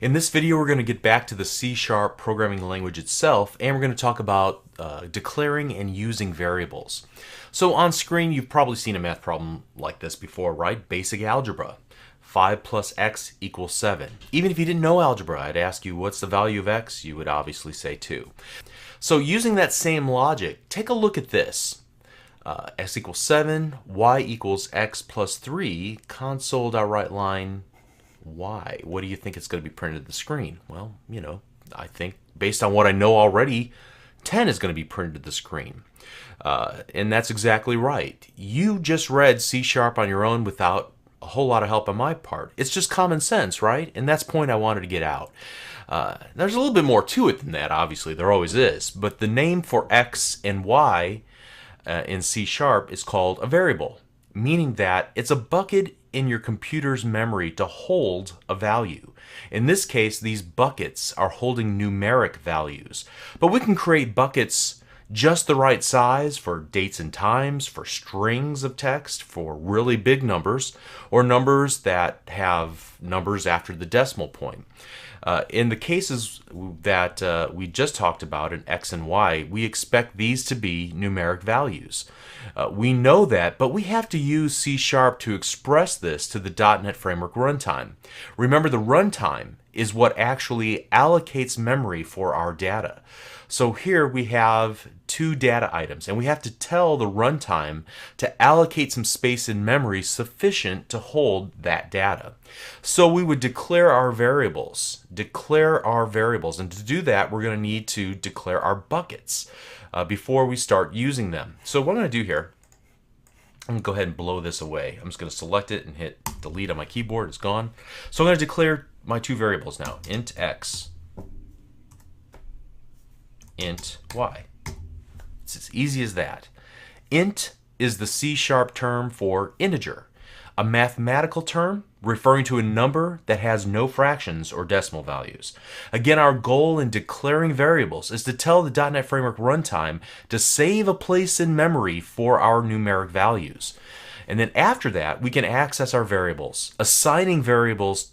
In this video, we're going to get back to the C# programming language itself, and we're going to talk about declaring and using variables. So on screen, you've probably seen a math problem like this before, right? Basic algebra. 5 plus x equals 7. Even if you didn't know algebra, I'd ask you, what's the value of x? You would obviously say 2. So using that same logic, take a look at this. X equals 7, y equals x plus 3, console.WriteLine y. What do you think it's going to be printed to the screen? Well, I think based on what I know already, 10 is going to be printed to the screen. And that's exactly right. You just read C# on your own without a whole lot of help on my part. It's just common sense, right? And that's the point I wanted to get out. There's a little bit more to it than that, obviously. There always is. But the name for x and y in C# is called a variable, meaning that it's a bucket in your computer's memory to hold a value. In this case, these buckets are holding numeric values. But we can create buckets just the right size for dates and times, for strings of text, for really big numbers, or numbers that have numbers after the decimal point. In the cases that we just talked about in x and y, we expect these to be numeric values. We know that, but we have to use C# to express this to the .NET Framework runtime. Remember, the runtime is what actually allocates memory for our data. So here we have two data items, and we have to tell the runtime to allocate some space in memory sufficient to hold that data. So we would declare our variables. And to do that, we're going to need to declare our buckets before we start using them. So what I'm going to do here, I'm going to go ahead and blow this away. I'm just going to select it and hit delete on my keyboard. It's gone. So I'm going to declare my two variables now, int x, int y. It's as easy as that. Int is the C# term for integer, a mathematical term referring to a number that has no fractions or decimal values. Again, our goal in declaring variables is to tell the .NET Framework runtime to save a place in memory for our numeric values. And then after that, we can access our variables, assigning variables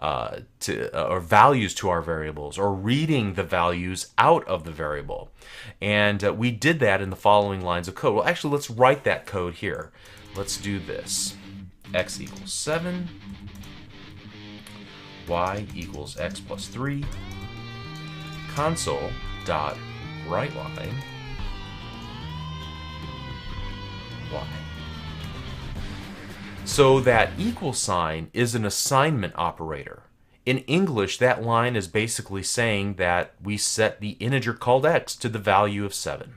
or values to our variables, or reading the values out of the variable. And we did that in the following lines of code. Well, actually, let's write that code here. Let's do this. X equals 7, y equals x plus 3, console.WriteLine y. So that equal sign is an assignment operator. In English, that line is basically saying that we set the integer called x to the value of 7.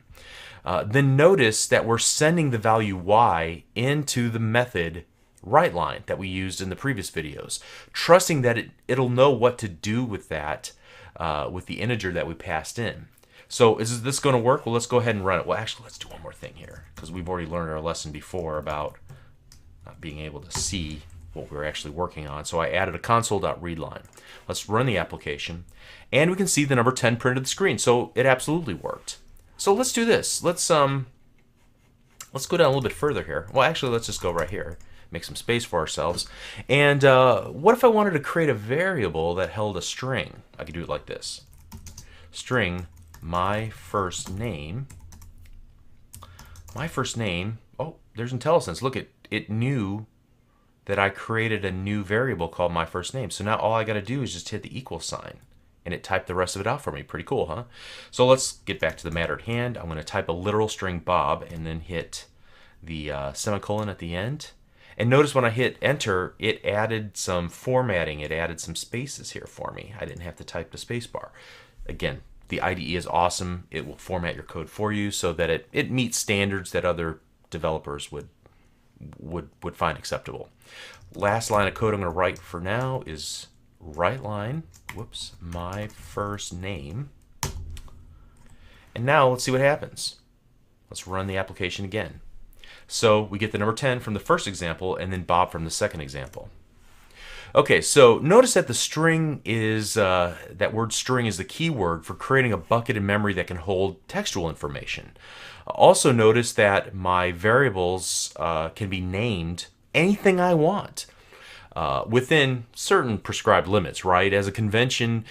Then notice that we're sending the value y into the method WriteLine that we used in the previous videos, trusting that it'll know what to do with that, with the integer that we passed in. So is this going to work? Well, let's go ahead and run it. Well, actually, let's do one more thing here, because we've already learned our lesson before about not being able to see what we're actually working on. So I added a console.readLine. Let's run the application, and we can see the number 10 printed to the screen. So it absolutely worked. So let's do this. Let's go down a little bit further here. Well, actually, let's just go right here. Make some space for ourselves. And what if I wanted to create a variable that held a string? I could do it like this. String my first name. My first name. Oh, there's IntelliSense. Look, it knew that I created a new variable called my first name. So now all I got to do is just hit the equal sign, and it typed the rest of it out for me. Pretty cool, huh? So let's get back to the matter at hand. I'm going to type a literal string Bob and then hit the semicolon at the end. And notice when I hit enter, it added some formatting. It added some spaces here for me. I didn't have to type the space bar. Again, the IDE is awesome. It will format your code for you so that it meets standards that other developers would find acceptable. Last line of code I'm going to write for now is WriteLine, my first name. And now let's see what happens. Let's run the application again. So we get the number 10 from the first example, and then Bob from the second example. Okay, so notice that the string is, that word string is the key word for creating a bucket in memory that can hold textual information. Also notice that my variables can be named anything I want. within certain prescribed limits, right? As a convention,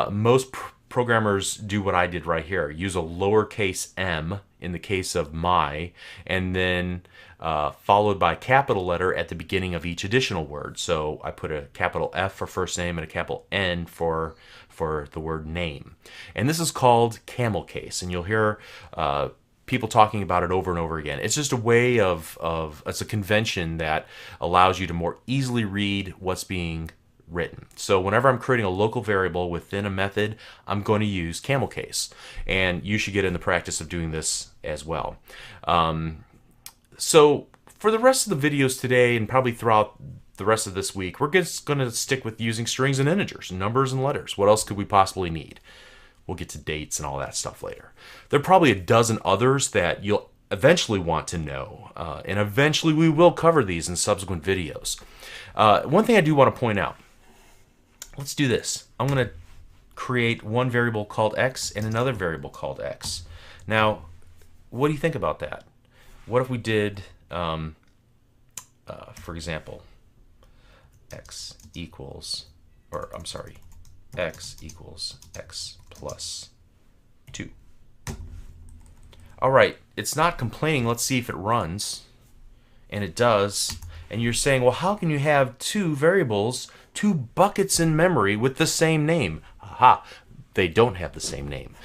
most programmers do what I did right here. Use a lowercase m in the case of my, and then followed by a capital letter at the beginning of each additional word. So I put a capital F for first name and a capital N for the word name. And this is called camel case, and you'll hear people talking about it over and over again. It's just a way it's a convention that allows you to more easily read what's being written. So whenever I'm creating a local variable within a method, I'm going to use camel case, and you should get in the practice of doing this as well. So for the rest of the videos today, and probably throughout the rest of this week, we're just going to stick with using strings and integers, numbers and letters. What else could we possibly need? We'll get to dates and all that stuff later. There are probably a dozen others that you'll eventually want to know, and eventually we will cover these in subsequent videos. One thing I do want to point out, let's do this. I'm going to create one variable called x and another variable called x. Now, what do you think about that? What if we did, for example, x equals x plus 2. All right, it's not complaining. Let's see if it runs. And it does. And you're saying, well, how can you have two variables, two buckets in memory with the same name? Aha, they don't have the same name.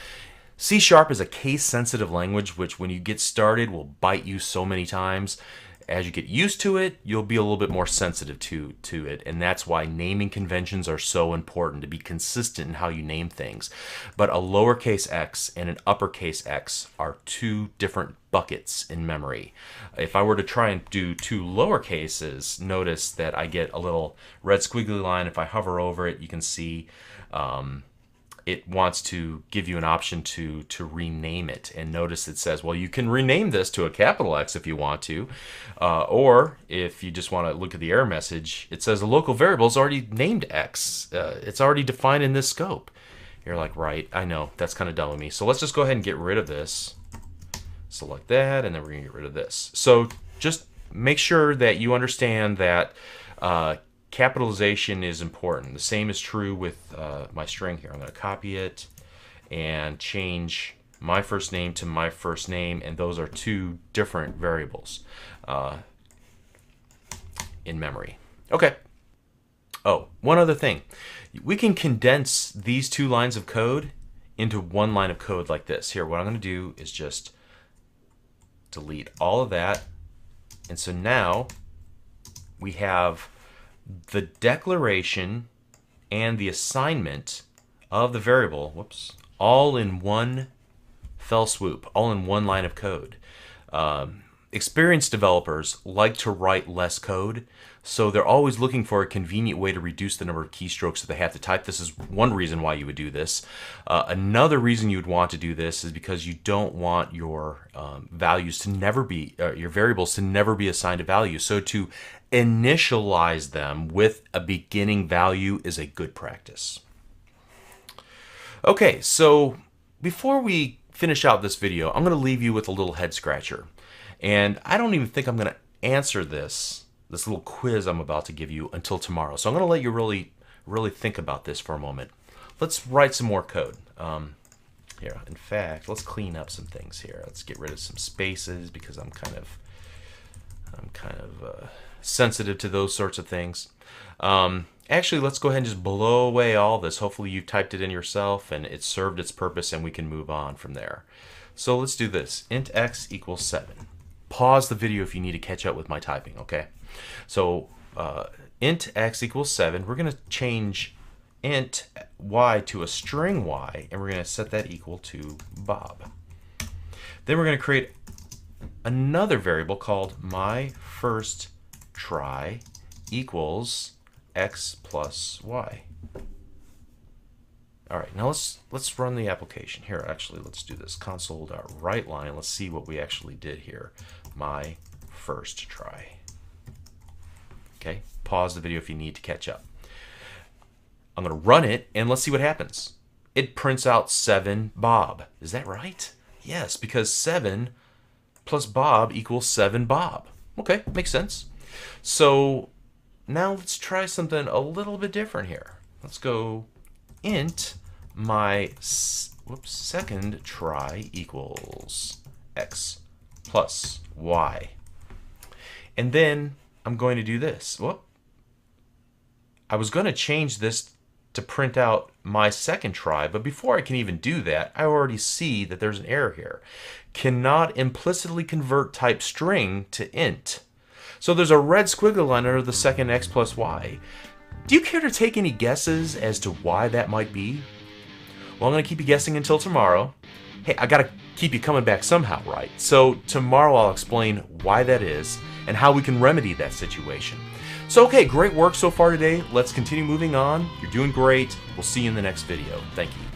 C# is a case-sensitive language, which when you get started will bite you so many times. As you get used to it, you'll be a little bit more sensitive to it, and that's why naming conventions are so important, to be consistent in how you name things. But a lowercase x and an uppercase x are two different buckets in memory. If I were to try and do two lowercases, notice that I get a little red squiggly line. If I hover over it, you can see it wants to give you an option to rename it. And notice it says, well, you can rename this to a capital X if you want to. Or if you just want to look at the error message, it says the local variable is already named X. It's already defined in this scope. You're like, right, I know, that's kind of dumb of me. So let's just go ahead and get rid of this. Select that, and then we're going to get rid of this. So just make sure that you understand that capitalization is important. The same is true with my string here. I'm going to copy it and change my first name to my first name, and those are two different variables in memory. Okay. Oh, one other thing. We can condense these two lines of code into one line of code like this. Here, what I'm going to do is just delete all of that. And so now we have the declaration and the assignment of the variable, whoops, all in one fell swoop, all in one line of code. Experienced developers like to write less code, so they're always looking for a convenient way to reduce the number of keystrokes that they have to type. This is one reason why you would do this. Another reason you would want to do this is because you don't want your values to never be, your variables to never be assigned a value. So to initialize them with a beginning value is a good practice. Okay, so before we finish out this video, I'm going to leave you with a little head scratcher. And I don't even think I'm going to answer this little quiz I'm about to give you until tomorrow. So I'm going to let you really think about this for a moment. Let's write some more code. Here, in fact, let's clean up some things here. Let's get rid of some spaces because I'm kind of sensitive to those sorts of things. Actually, let's go ahead and just blow away all this. Hopefully you typed it in yourself and it served its purpose and we can move on from there. So let's do this. Int x equals 7. Pause the video if you need to catch up with my typing, okay? So int x equals 7. We're going to change int y to a string y, and we're going to set that equal to Bob. Then we're going to create another variable called my first try equals x plus y. All right, now let's run the application here. Actually, let's do this console.writeLine. Let's see what we actually did here. My first try. Okay, pause the video if you need to catch up. I'm going to run it and let's see what happens. It prints out 7 Bob. Is that right? Yes, because 7 plus Bob equals 7 Bob. Okay, makes sense. So now let's try something a little bit different here. Let's go int my second try equals x plus y. And then I'm going to do this. Whoop. I was going to change this to print out my second try, but before I can even do that, I already see that there's an error here. Cannot implicitly convert type string to int. So there's a red squiggly line under the second x plus y. Do you care to take any guesses as to why that might be? Well, I'm going to keep you guessing until tomorrow. Hey, I got to keep you coming back somehow, right? So tomorrow I'll explain why that is and how we can remedy that situation. So, okay, great work so far today. Let's continue moving on. You're doing great. We'll see you in the next video. Thank you.